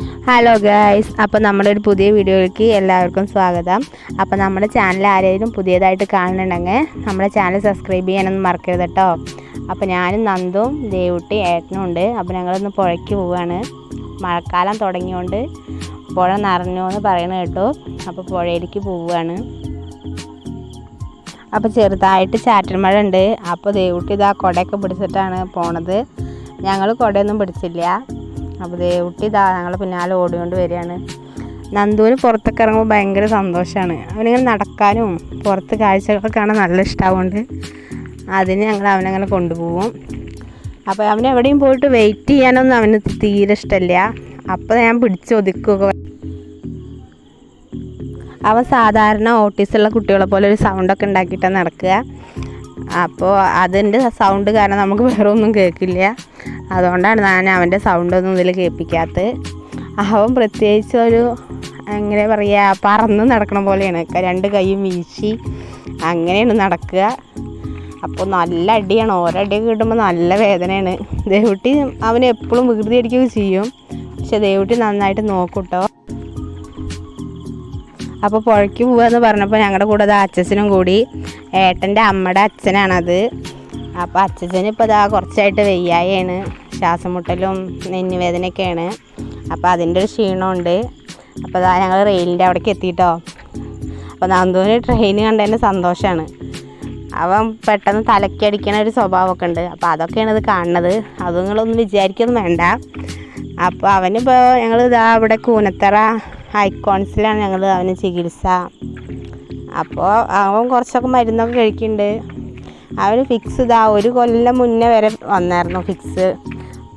Hello guys, അപ്പോൾ നമ്മുടെ ഒരു പുതിയ വീഡിയോയിലേക്ക് എല്ലാവർക്കും സ്വാഗതം. അപ്പോൾ നമ്മുടെ ചാനൽ ആരെങ്കിലും പുതിയതായിട്ട് കാണുന്നുണ്ടെങ്കിൽ നമ്മുടെ ചാനൽ സബ്സ്ക്രൈബ് ചെയ്യാനൊന്നും മറക്കരുത് കേട്ടോ. അപ്പോൾ ഞാനും നന്ദും ദേവുട്ടി ഏട്ടനും ഉണ്ട്. അപ്പോൾ ഞങ്ങളിന്ന് പുഴയ്ക്ക് പോവുകയാണ്. മഴക്കാലം തുടങ്ങിയോണ്ട് പുഴ നിറഞ്ഞു എന്ന് പറയുന്നത് കേട്ടോ. അപ്പോൾ പുഴയിലേക്ക് പോവുകയാണ്. അപ്പോൾ ചെറുതായിട്ട് ചാറ്റൽ മഴ ഉണ്ട്. അപ്പോൾ ദേവുട്ടി ഇതാ കുടയൊക്കെ പിടിച്ചിട്ടാണ് പോണത്. ഞങ്ങൾ കുടയൊന്നും പിടിച്ചില്ല. അപ്പോൾ ദേവുട്ടി ഇതാ ഞങ്ങൾ പിന്നാലെ ഓടിക്കൊണ്ട് വരികയാണ്. നന്ദുവിന് പുറത്തൊക്കെ ഇറങ്ങുമ്പോൾ ഭയങ്കര സന്തോഷമാണ്. അവനിങ്ങനെ നടക്കാനും പുറത്ത് കാഴ്ചകളൊക്കെ കാണാൻ നല്ല ഇഷ്ടമാവുകൊണ്ട് അതിന് ഞങ്ങൾ അവനങ്ങനെ കൊണ്ടുപോകും. അപ്പോൾ അവൻ എവിടെയും പോയിട്ട് വെയിറ്റ് ചെയ്യാനൊന്നും അവന് തീരെ ഇഷ്ടമില്ല. അപ്പോൾ ഞാൻ പിടിച്ചൊതുക്കുക. അവൻ സാധാരണ ഓട്ടീസുള്ള കുട്ടികളെ പോലെ ഒരു സൗണ്ടൊക്കെ ഉണ്ടാക്കിയിട്ടാണ് നടക്കുക. അപ്പോൾ അതിൻ്റെ സൗണ്ട് കാരണം നമുക്ക് വേറെ ഒന്നും കേൾക്കില്ല. അതുകൊണ്ടാണ് ഞാൻ അവൻ്റെ സൗണ്ടൊന്നും ഇതിൽ കേൾപ്പിക്കാത്തത്. അവൻ പ്രത്യേകിച്ച് ഒരു എങ്ങനെ പറയുക, പറന്ന് നടക്കണ പോലെയാണ്. രണ്ട് കൈയും വീശി അങ്ങനെയാണ് നടക്കുക. അപ്പോൾ നല്ല അടിയാണ്. ഒരടിയൊക്കെ കിട്ടുമ്പോൾ നല്ല വേദനയാണ്. ദേവുട്ടി അവൻ എപ്പോഴും വികൃതി അടിക്കുകയൊക്കെ ചെയ്യും. പക്ഷെ ദേവുട്ടി നന്നായിട്ട് നോക്കും കേട്ടോ. അപ്പോൾ പുഴയ്ക്ക് പോവുകയെന്ന് പറഞ്ഞപ്പോൾ ഞങ്ങളുടെ കൂടെ അത് അച്ഛനും കൂടി. ഏട്ടൻ്റെ അമ്മയുടെ അച്ഛനാണത്. അപ്പോൾ അച്ഛന് ഇപ്പോൾ ഇതാ കുറച്ചായിട്ട് വയ്യായാണ്. ശ്വാസം മുട്ടലും നെഞ്ഞുവേദനയൊക്കെയാണ്. അപ്പോൾ അതിൻ്റെ ഒരു ക്ഷീണമുണ്ട്. അപ്പോൾ അതാ ഞങ്ങൾ റെയിലിൻ്റെ അവിടേക്ക് എത്തിയിട്ടോ. അപ്പോൾ നന്ദുവിന് ട്രെയിൻ കണ്ടതിന് സന്തോഷമാണ്. അവൻ പെട്ടെന്ന് തലക്കടിക്കണ ഒരു സ്വഭാവമൊക്കെ ഉണ്ട്. അപ്പോൾ അതൊക്കെയാണ് ഇത് കാണുന്നത്. അത് നിങ്ങളൊന്നും വിചാരിക്കൊന്നും വേണ്ട. അപ്പോൾ അവനിപ്പോൾ ഞങ്ങൾ ഇതാ ഇവിടെ കൂനത്തറ ഐക്കോൺസിലാണ് ഞങ്ങൾ അവന് ചികിത്സ. അപ്പോൾ അവൻ കുറച്ചൊക്കെ മരുന്നൊക്കെ കഴിക്കുന്നുണ്ട്. അവന് ഫിക്സ് ഇതാ 1 കൊല്ലം മുന്നേ വരെ വന്നായിരുന്നു ഫിക്സ്.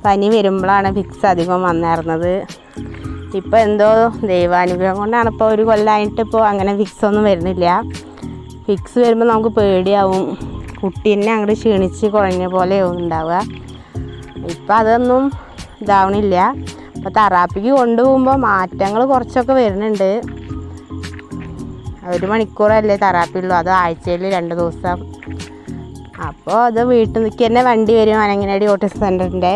പനി വരുമ്പോഴാണ് ഫിക്സ് അധികം വന്നായിരുന്നത്. ഇപ്പോൾ എന്തോ ദൈവാനുഗ്രഹം കൊണ്ടാണ് ഇപ്പോൾ 1 കൊല്ലമായിട്ട് ഇപ്പോൾ അങ്ങനെ ഫിക്സ് ഒന്നും വരുന്നില്ല. ഫിക്സ് വരുമ്പോൾ നമുക്ക് പേടിയാവും. കുട്ടീനെ അങ്ങോട്ട് ക്ഷീണിച്ച് കുഴഞ്ഞ പോലെയാവും ഉണ്ടാവുക. ഇപ്പം അതൊന്നും ഇതാവണില്ല. അപ്പോൾ തെറാപ്പിക്ക് കൊണ്ടുപോകുമ്പോൾ മാറ്റങ്ങൾ കുറച്ചൊക്കെ വരുന്നുണ്ട്. 1 മണിക്കൂറല്ലേ തെറാപ്പി ഉള്ളൂ, അത് ആഴ്ചയിൽ 2 ദിവസം. അപ്പോൾ അത് വീട്ടിലേക്ക് തന്നെ വണ്ടി വരും, അനങ്ങനടി ഓട്ടിസം സെൻ്ററിൻ്റെ.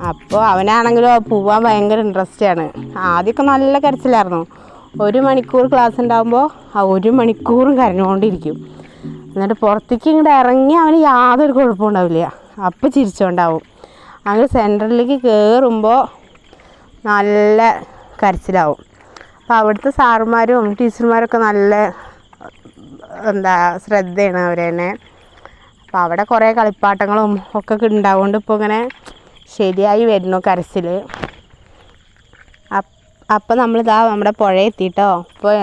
അപ്പോൾ അവനാണെങ്കിലും പോവാൻ ഭയങ്കര ഇൻട്രസ്റ്റാണ്. ആദ്യമൊക്കെ നല്ല കരച്ചിലായിരുന്നു. 1 മണിക്കൂർ ക്ലാസ് ഉണ്ടാകുമ്പോൾ ആ 1 മണിക്കൂറും കരഞ്ഞുകൊണ്ടിരിക്കും. എന്നിട്ട് പുറത്തേക്ക് ഇങ്ങോട്ട് ഇറങ്ങി അവന് യാതൊരു കുഴപ്പമുണ്ടാവില്ല. അപ്പോൾ ചിരിച്ചുകൊണ്ടാവും. അങ്ങനെ സെൻറ്ററിലേക്ക് കയറുമ്പോൾ നല്ല കരച്ചിലാവും. അപ്പോൾ അവിടുത്തെ സാറുമാരും ടീച്ചർമാരൊക്കെ നല്ല ശ്രദ്ധയാണ് അവർ തന്നെ. അപ്പോൾ അവിടെ കുറേ കളിപ്പാട്ടങ്ങളും ഒക്കെ ഉണ്ടാവുകൊണ്ട് ഇപ്പോൾ ഇങ്ങനെ ശരിയായി വരുന്നു കരച്ചിൽ. അപ്പോൾ നമ്മളിതാ നമ്മുടെ പുഴ എത്തിയിട്ടോ. ഇപ്പോൾ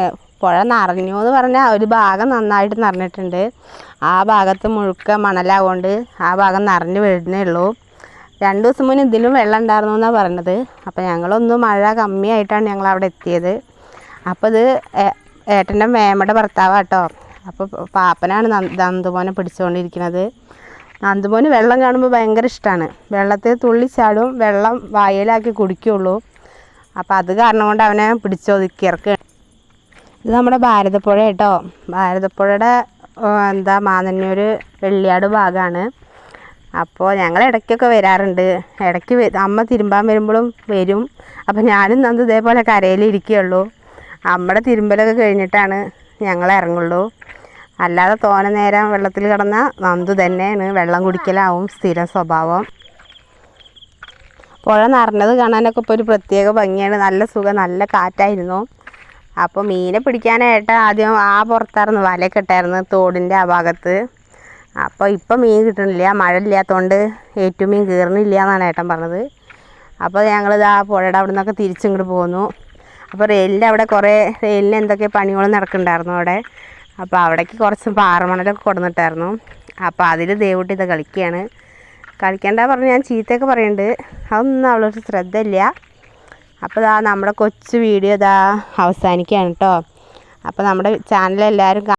പുഴ നിറഞ്ഞു എന്ന് പറഞ്ഞാൽ ഒരു ഭാഗം നന്നായിട്ട് നിറഞ്ഞിട്ടുണ്ട്. ആ ഭാഗത്ത് മുഴുക്ക മണലാകൊണ്ട് ആ ഭാഗം നിറഞ്ഞു വരുന്നേ ഉള്ളൂ. 2 ദിവസം മുന്നേ ഇതിലും വെള്ളം ഉണ്ടായിരുന്നു എന്നാണ് പറഞ്ഞത്. അപ്പോൾ ഞങ്ങളൊന്ന് മഴ കമ്മിയായിട്ടാണ് ഞങ്ങൾ അവിടെ എത്തിയത്. അപ്പോൾ ഇത് ഏട്ടൻ്റെ മേമയുടെ ഭർത്താവാണ് കേട്ടോ. അപ്പോൾ പാപ്പനാണ് നന്ദുമോനെ പിടിച്ചുകൊണ്ടിരിക്കുന്നത്. നന്ദുമോന് വെള്ളം കാണുമ്പോൾ ഭയങ്കര ഇഷ്ടമാണ്. വെള്ളത്തിൽ തുള്ളിച്ചാടും, വെള്ളം വായിലാക്കി കുടിക്കുകയുള്ളൂ. അപ്പോൾ അത് കാരണം കൊണ്ട് അവനെ പിടിച്ചൊതുക്കി ഇറക്കുക. ഇത് നമ്മുടെ ഭാരതപ്പുഴ കേട്ടോ. ഭാരതപ്പുഴയുടെ മാനന്നൂർ വെള്ളിയാട് ഭാഗമാണ്. അപ്പോൾ ഞങ്ങൾ ഇടയ്ക്കൊക്കെ വരാറുണ്ട്. ഇടയ്ക്ക് അമ്മ തിരുമ്പാൻ വരുമ്പോഴും വരും. അപ്പോൾ ഞാനും നന്ദു ഇതേപോലെ കരയിലിരിക്കുകയുള്ളൂ. അമ്മയുടെ തിരുമ്പലൊക്കെ കഴിഞ്ഞിട്ടാണ് ഞങ്ങൾ ഇറങ്ങുള്ളൂ. അല്ലാതെ തോനെ നേരം വെള്ളത്തിൽ കിടന്ന നന്ദു തന്നെയാണ്. വെള്ളം കുടിക്കലാവും സ്ഥിരം സ്വഭാവം. പുഴ നിറഞ്ഞത് കാണാനൊക്കെ ഇപ്പോൾ ഒരു പ്രത്യേക ഭംഗിയാണ്. നല്ല സുഖം, നല്ല കാറ്റായിരുന്നു. അപ്പോൾ മീനെ പിടിക്കാനായിട്ട് ആദ്യം പുറത്തായിരുന്നു വലയൊക്കെ ഇട്ടായിരുന്നു തോടിൻ്റെ ആ ഭാഗത്ത്. അപ്പോൾ ഇപ്പം മീൻ കിട്ടണില്ല, മഴ ഇല്ലാത്തതുകൊണ്ട് ഏറ്റുമീൻ കയറണില്ല എന്നാണ് ഏട്ടൻ പറഞ്ഞത്. അപ്പോൾ ഞങ്ങളിത് ആ പുഴയുടെ അവിടെ നിന്നൊക്കെ തിരിച്ചിങ്ങോട്ട് പോന്നു. അപ്പോൾ റെയിലിൻ്റെ അവിടെ റെയിലിന് എന്തൊക്കെ പണികൾ നടക്കുന്നുണ്ടായിരുന്നു അവിടെ. അപ്പോൾ അവിടേക്ക് കുറച്ച് പാറമണലൊക്കെ കൊടുന്നിട്ടായിരുന്നു. അപ്പോൾ അതിൽ ദേവുട്ടി ഇത് കളിക്കുകയാണ്. കളിക്കേണ്ട പറഞ്ഞ് ഞാൻ ചീത്തയൊക്കെ പറയുന്നുണ്ട്. അതൊന്നും അവളൊരു ശ്രദ്ധയില്ല. അപ്പോൾ നമ്മുടെ കൊച്ചു വീഡിയോ അവസാനിക്കുകയാണ് കേട്ടോ. അപ്പോൾ നമ്മുടെ ചാനലെല്ലാവരും